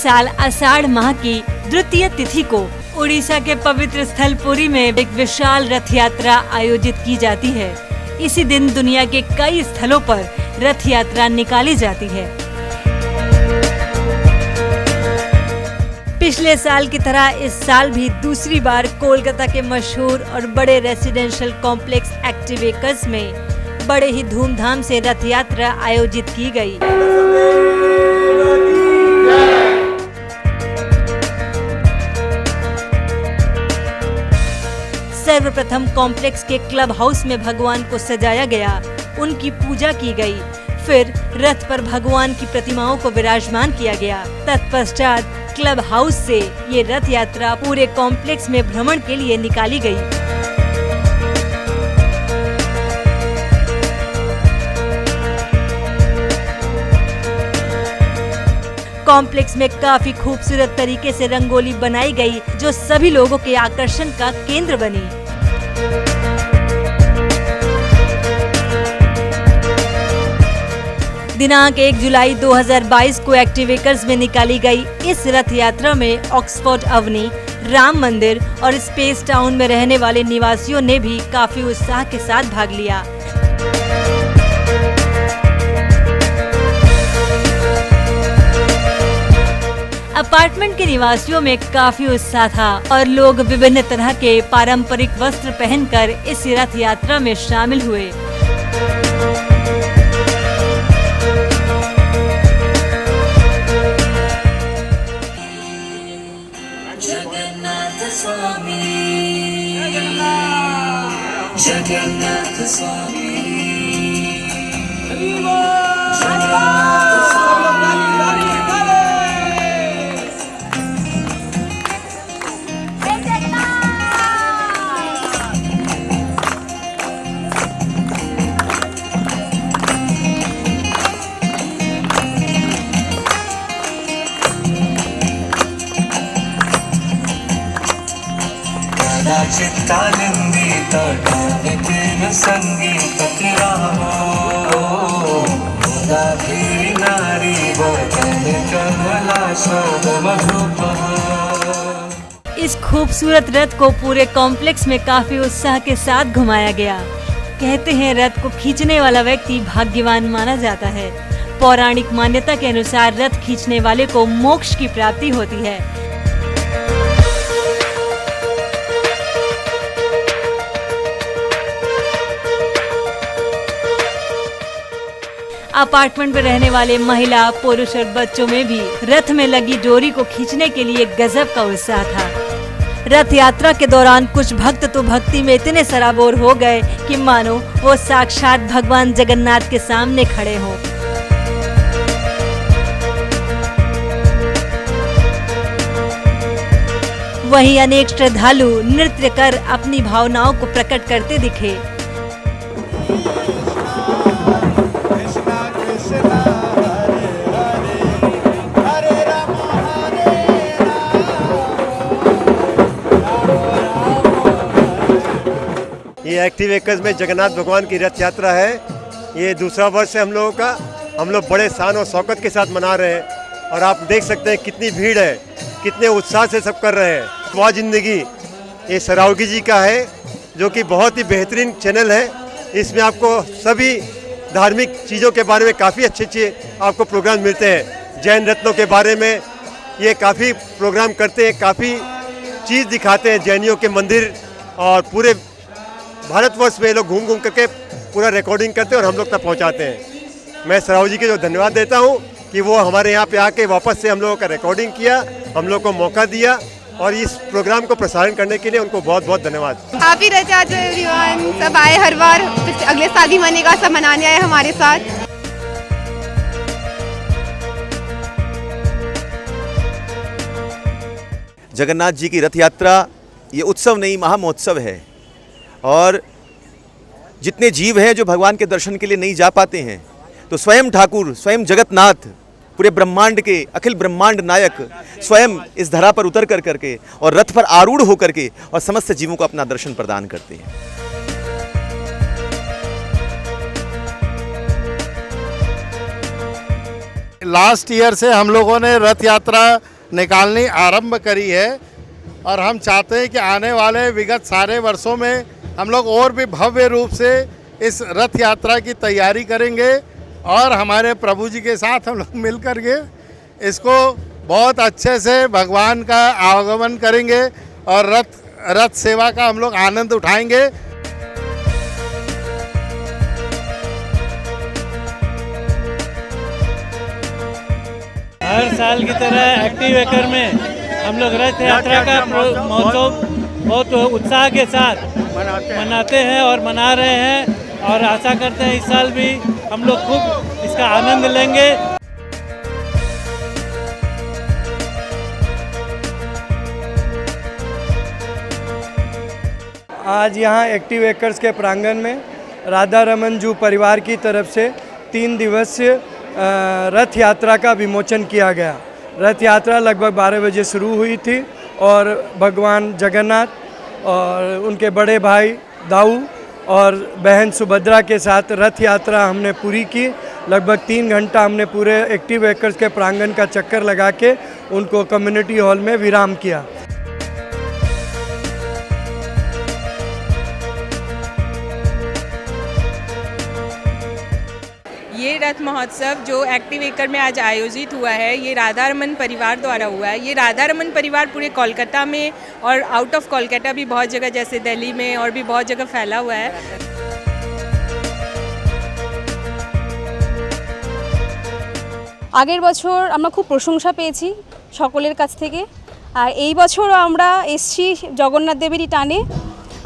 साल आषाढ़ माह की द्वितीय तिथि को उड़ीसा के पवित्र स्थल पुरी में एक विशाल रथ यात्रा आयोजित की जाती है। इसी दिन दुनिया के कई स्थलों पर रथ यात्रा निकाली जाती है। पिछले साल की तरह इस साल भी दूसरी बार कोलकाता के मशहूर और बड़े रेसिडेंशियल कॉम्प्लेक्स एक्टिव एकर्स में बड़े ही धूमधाम से रथ यात्रा आयोजित की गई। सर्वप्रथम कॉम्प्लेक्स के क्लब हाउस में भगवान को सजाया गया, उनकी पूजा की गई। फिर रथ पर भगवान की प्रतिमाओं को विराजमान किया गया। तत्पश्चात क्लब हाउस से ये रथ यात्रा पूरे कॉम्प्लेक्स में भ्रमण के लिए निकाली गई। कॉम्प्लेक्स में काफी खूबसूरत तरीके से रंगोली बनाई गई, जो सभी लोगों के आकर्षण का केंद्र बनी। दिनांक 1 जुलाई 2022 को एक्टिव एकर्स में निकाली गई इस रथ यात्रा में ऑक्सफोर्ड अवनी, राम मंदिर और स्पेस टाउन में रहने वाले निवासियों ने भी काफी उत्साह के साथ भाग लिया। अपार्टमेंट के निवासियों में काफी उत्साह था और लोग विभिन्न तरह के पारंपरिक वस्त्र पहनकर इस रथ यात्रा में शामिल हुए। जगन्नाथ स्वामी, जगन्नाथ स्वामी, चित्तानंदित गायकेन संगीततिरामो गोदाधीरी नारी वदन कमला शोभमधुपः। इस खूबसूरत रथ को पूरे कॉम्प्लेक्स में काफी उत्साह के साथ घुमाया गया। कहते हैं रथ को खींचने वाला व्यक्ति भाग्यवान माना जाता है। पौराणिक मान्यता के अनुसार रथ खींचने वाले को मोक्ष की प्राप्ति होती है। अपार्टमेंट में रहने वाले महिला, पुरुष और बच्चों में भी रथ में लगी डोरी को खींचने के लिए गजब का उत्साह था। रथ यात्रा के दौरान कुछ भक्त तो भक्ति में इतने सराबोर हो गए कि मानो वो साक्षात भगवान जगन्नाथ के सामने खड़े हों। वहीं अनेक श्रद्धालु नृत्य कर अपनी भावनाओं को प्रकट करते दिखे। ये एक्टिव एकर्स में जगन्नाथ भगवान की रथ यात्रा है। ये दूसरा वर्ष है हम लोगों का। हम लोग बड़े शान और शौकत के साथ मना रहे हैं और आप देख सकते हैं कितनी भीड़ है, कितने उत्साह से सब कर रहे हैं। वाह जिंदगी ये सरावगी जी का है, जो कि बहुत ही बेहतरीन चैनल है। इसमें आपको सभी धार्मिक चीज़ों के बारे में काफ़ी अच्छे आपको प्रोग्राम मिलते हैं। जैन रत्नों के बारे में ये काफ़ी प्रोग्राम करते हैं, काफ़ी चीज़ दिखाते हैं जैनियों के मंदिर, और पूरे भारतवर्ष में लोग घूम करके पूरा रिकॉर्डिंग करते हैं और हम लोग तक पहुंचाते हैं। मैं सराव जी के जो धन्यवाद देता हूं कि वो हमारे यहाँ पे आके वापस से हम लोगों का रिकॉर्डिंग किया, हम लोग को मौका दिया और इस प्रोग्राम को प्रसारण करने के लिए उनको बहुत बहुत धन्यवाद। हैप्पी रथ यात्रा एवरीवन। सब आए हर बार, अगले साल भी मनेगा, सब मनाने आए हमारे साथ। जगन्नाथ जी की रथ यात्रा ये उत्सव नहीं, महामहोत्सव है। और जितने जीव हैं जो भगवान के दर्शन के लिए नहीं जा पाते हैं, तो स्वयं ठाकुर, स्वयं जगतनाथ, पूरे ब्रह्मांड के अखिल ब्रह्मांड नायक स्वयं इस धरा पर उतर कर करके और रथ पर आरूढ़ होकर के और समस्त जीवों को अपना दर्शन प्रदान करते हैं। लास्ट ईयर से हम लोगों ने रथ यात्रा निकालनी आरंभ करी है और हम चाहते हैं कि आने वाले विगत सारे वर्षों में हम लोग और भी भव्य रूप से इस रथ यात्रा की तैयारी करेंगे और हमारे प्रभु जी के साथ हम लोग मिल कर के इसको बहुत अच्छे से भगवान का आगमन करेंगे और रथ सेवा का हम लोग आनंद उठाएंगे। हर साल की तरह एक्टिव एकर में हम लोग रथ यात्रा का महोत्सव बहुत उत्साह के साथ मनाते हैं और मना रहे हैं और आशा करते हैं इस साल भी हम लोग खूब इसका आनंद लेंगे। आज यहाँ एक्टिव एकर्स के प्रांगण में राधा रमन जू परिवार की तरफ से 3 दिवसीय रथ यात्रा का विमोचन किया गया। रथ यात्रा लगभग 12 बजे शुरू हुई थी और भगवान जगन्नाथ और उनके बड़े भाई दाऊ और बहन सुभद्रा के साथ रथ यात्रा हमने पूरी की। लगभग 3 घंटा हमने पूरे एक्टिव एकर्स के प्रांगण का चक्कर लगा के उनको कम्युनिटी हॉल में विराम किया। ये रथ महोत्सव जो एक्टिव एकर में आज आयोजित हुआ है, ये राधा रमन परिवार द्वारा हुआ है। ये राधा रमन परिवार पूरे कोलकाता में और आउट ऑफ कोलकाता भी बहुत जगह जैसे दिल्ली में और भी बहुत जगह फैला हुआ है। আগের বছর আমরা খুব প্রশংসা পেয়েছি সকলের কাছ থেকে, আর এই বছরও আমরা এসছি জগন্নাথ দেবেরই টানে।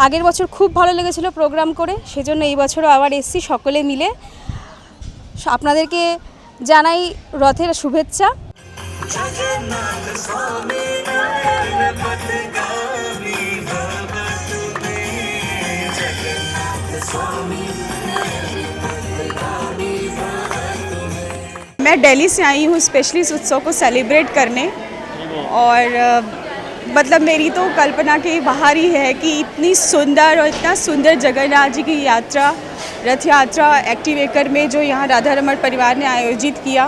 আগের বছর খুব ভালো লেগেছিল প্রোগ্রাম করে, সেজন্য এই বছরও আবার এসছি সকলে মিলে। আপনাদেরকে জানাই রথের শুভেচ্ছা। मैं दिल्ली से आई हूँ स्पेशली इस उत्सव को सेलिब्रेट करने और मतलब मेरी तो कल्पना के बाहर ही है कि इतनी सुंदर और इतना सुंदर जगन्नाथ जी की यात्रा, रथ यात्रा एक्टिव एकर में जो यहाँ राधा रमन परिवार ने आयोजित किया।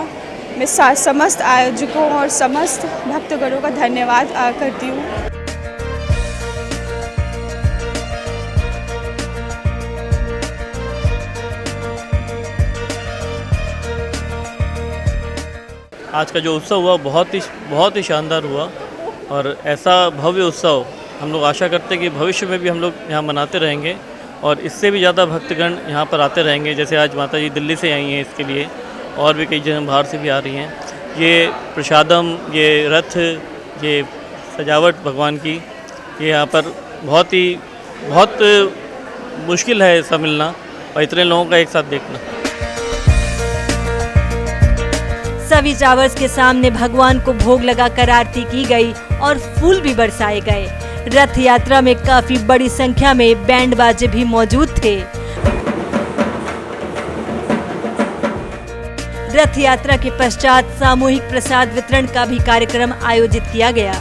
मैं समस्त आयोजकों और समस्त भक्तगणों का धन्यवाद करती हूँ। आज का जो उत्सव हुआ बहुत ही शानदार हुआ और ऐसा भव्य उत्सव हम लोग आशा करते हैं कि भविष्य में भी हम लोग यहाँ मनाते रहेंगे और इससे भी ज़्यादा भक्तगण यहाँ पर आते रहेंगे। जैसे आज माता जी दिल्ली से आई हैं इसके लिए, और भी कई जगह बाहर से भी आ रही हैं। ये प्रसादम, ये रथ, ये सजावट भगवान की, ये यहाँ पर बहुत मुश्किल है ऐसा मिलना और इतने लोगों का एक साथ देखना। सभी टावर्स के सामने भगवान को भोग लगाकर आरती की गई और फूल भी बरसाए गए। रथ यात्रा में काफी बड़ी संख्या में बैंड बाजे भी मौजूद थे। रथ यात्रा के पश्चात सामूहिक प्रसाद वितरण का भी कार्यक्रम आयोजित किया गया।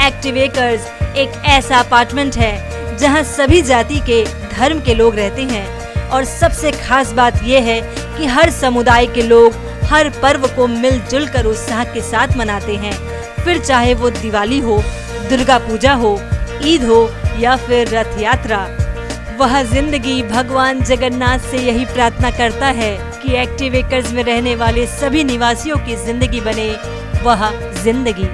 एक्टिव एकर्स एक ऐसा अपार्टमेंट है जहां सभी जाति के धर्म के लोग रहते हैं और सबसे खास बात यह है कि हर समुदाय के लोग हर पर्व को मिलजुल कर उत्साह के साथ मनाते हैं। फिर चाहे वो दिवाली हो, दुर्गा पूजा हो, ईद हो या फिर रथ यात्रा। वह जिंदगी भगवान जगन्नाथ से यही प्रार्थना करता है कि एक्टिव एकर्स में रहने वाले सभी निवासियों की जिंदगी बने वह जिंदगी।